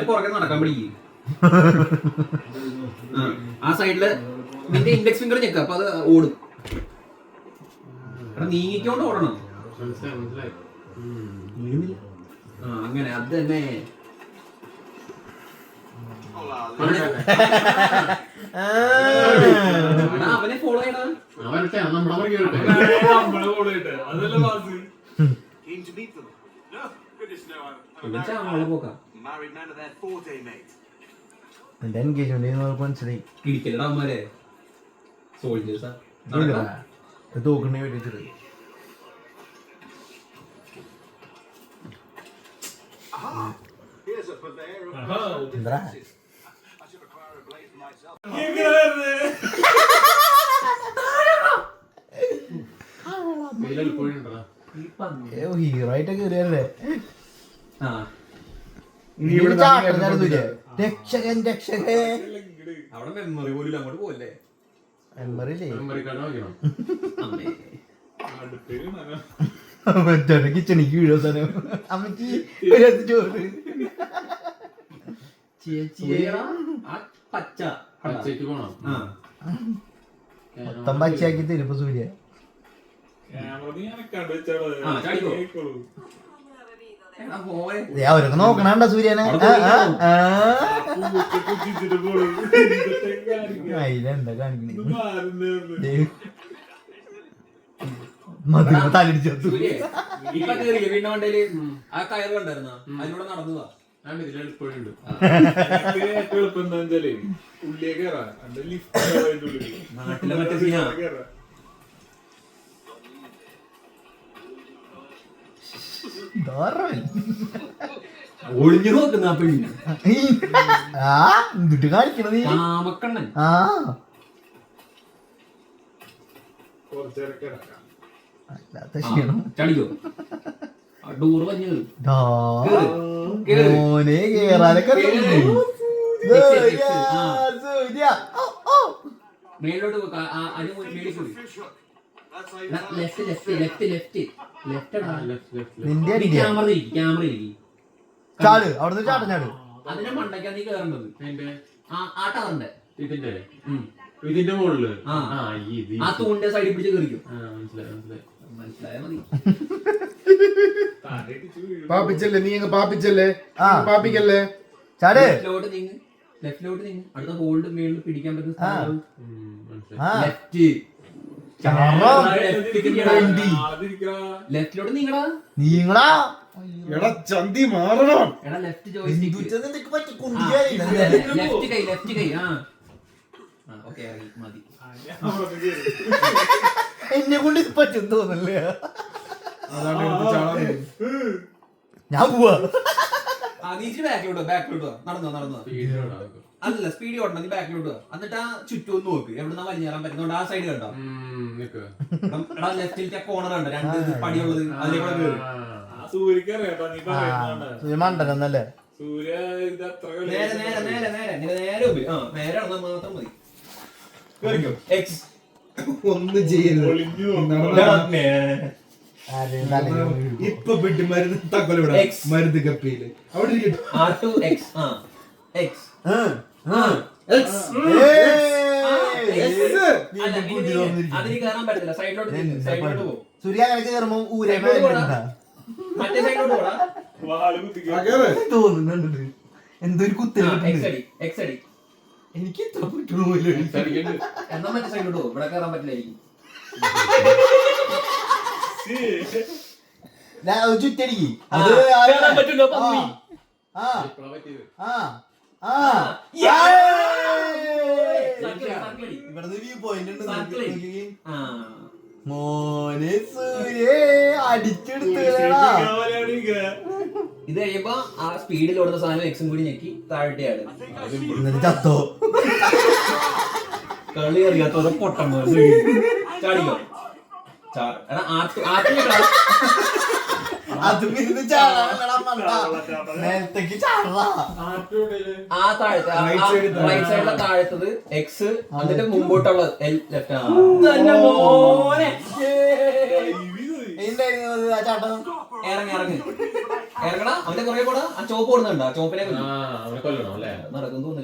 പുറകെ നടക്കാൻ പിടിക്കും. ആ സൈഡില് നിന്റെ ഇൻഡെക്സ് ഫിംഗർ ഞെക്ക, അപ്പൊ അത് ഓടും. നീങ്ങിക്കൊണ്ട് ഓടണം. അങ്ങനെ അത് തന്നെ. അവനെ ഫോളോ ചെയ്യണം. എന്റെ എൻഗേജ്മെന്റ് മനസ്സിലായി. ഇടിക്കലടാ അവന്മാരെ. സോൾജേഴ്സാ തോക്കണേ വേണ്ടിട്ട്. എന്താ ഹീറോ ആയിട്ട് കേറിയല്ലേ. രക്ഷകൻ രക്ഷകൻ. അവിടെ മെമ്മറി പോലും അങ്ങോട്ട് പോലേ. കിച്ചണിക്ക് വീഴോ സാധനം. അമ്മച്ചി ചോറ് മൊത്തം പച്ചയാക്കി തരുമ്പോ സൂര്യ. അവരൊക്കെ നോക്കണണ്ട സൂര്യനെ. അതിലെന്താ കാണിക്കണേ? മധുര തലടിച്ചു. വീടിന്റെ വണ്ടയില് ആ കയറ് കണ്ടായിരുന്ന അതിലൂടെ നടന്നതാ. നാട്ടിലെ മറ്റേ സീനാ. ഒളിഞ്ഞു നോക്കുന്ന പെണ്ണ്. എന്നിട്ട് കാണിക്കണത് കാമക്കണ്ണൻ. അല്ലാത്ത ക്ഷീണം. ചടിക്കോ ഡൂറ് പഞ്ഞത് മോനെ കേറാനൊക്കെ മേലോട്ട് നിന്റെ ക്യാമറ ഇരിക്കും. ചാട് അവിടുന്ന് ചാട്ടം ചാട്. അതിന്റെ മണ്ടയ്ക്കാ നീ കേറേണ്ടത്. ആ ടവറിന്റെ ഇതിന്റെ മുകളില് ആ തൂണിന്റെ സൈഡിൽ പിടിച്ച് കയറിക്കും. മനസ്സിലായ മതി. പാപ്പിച്ചല്ലേ നീ അങ്ങ് പാപ്പിച്ചല്ലേ പാപ്പിക്കല്ലേ. ചാട് ലെഫ്റ്റിലോട്ട് നീങ്ങ്. അടുത്ത ഹോൾഡ് മേളിൽ പിടിക്കാൻ പറ്റുന്ന ലെഫ്റ്റിലോട്ട് നീങ്ങടാ. എടാ ചന്തി മാറണം. എടാ ലെഫ്റ്റ് ജോയിസ്റ്റിക്ക്. ലെഫ്റ്റ് കൈ. ഓക്കേ മതി. എന്നെ കൊണ്ട് ഇത് പറ്റും തോന്നല്ലേ. ഞാൻ പോവാ. ബാക്കിലോട്ട് നടന്നു. അല്ല സ്പീഡ് ഓടണം. നീ ബാക്കിലോട്ട് വാ. എന്നിട്ട് ആ ചുറ്റും ഒന്ന് നോക്ക് എവിടുന്ന വലിഞ്ഞേറാൻ പറ്റുന്നുണ്ട്. ആ സൈഡ് കണ്ടോ? ലെഫ്റ്റിലത്തെ കോർണർ കണ്ടോ? 2 പടിയുള്ളത്. അതിലേക്കൂടെ കേറി. സൂര്യ മണ്ടനല്ലേ. നേരെ മാത്രം മതി. ഒന്നും ചെയ്യരുത്. ഇപ്പൊ പെട്ടി മരുന്ന് തക്കൊല മരുന്ന് കപ്പിയില് അവിടെ അതിന് കയറാൻ പറ്റത്തില്ല. സൈഡിലോട്ട് പോകും. സൂര്യ അങ്ങനെ കയറുമ്പോ ഊരെ മറ്റേ സൈഡിലോട്ട് പോടാ. തോന്നുന്നുണ്ട് എന്തൊരു കുത്തല്. എക്സടി എനിക്ക് എത്ര പറ്റുള്ളൂ. എന്നാ മറ്റേ സൈഡിലോട്ട് പോകും. ഇവിടെ കയറാൻ പറ്റില്ലായിരിക്കും. ചുറ്റടിക്ക്. ഇവിടുന്ന് വ്യൂ പോയിന്റ് ഉണ്ട്. മോനെ സൂര്യ അടിച്ചെടുത്ത്. ഇത് കഴിയുമ്പോ ആ സ്പീഡിൽ ഓടുന്ന സാധനം എക്സും കൂടി ഞെക്കി താഴെയാണ്. ചത്തോ കളി അറിയാത്ത പൊട്ടം ചാടിക്കോ. ആ താഴത്തെ റൈറ്റ് സൈഡിലെ താഴത്തത് എക്സ്, എന്നിട്ട് മുമ്പോട്ടുള്ള ലെഫ്റ്റ്. ഇറങ്ങി ഇറങ്ങടാ അവന്റെ പുറകെ പോടാ. ആ ചോപ്പ് ഓടുന്നുണ്ടോ? ആ ചോപ്പിനെ ആ അവനെ കൊല്ലണം അല്ലേ? നടക്കും തോന്നുന്നു.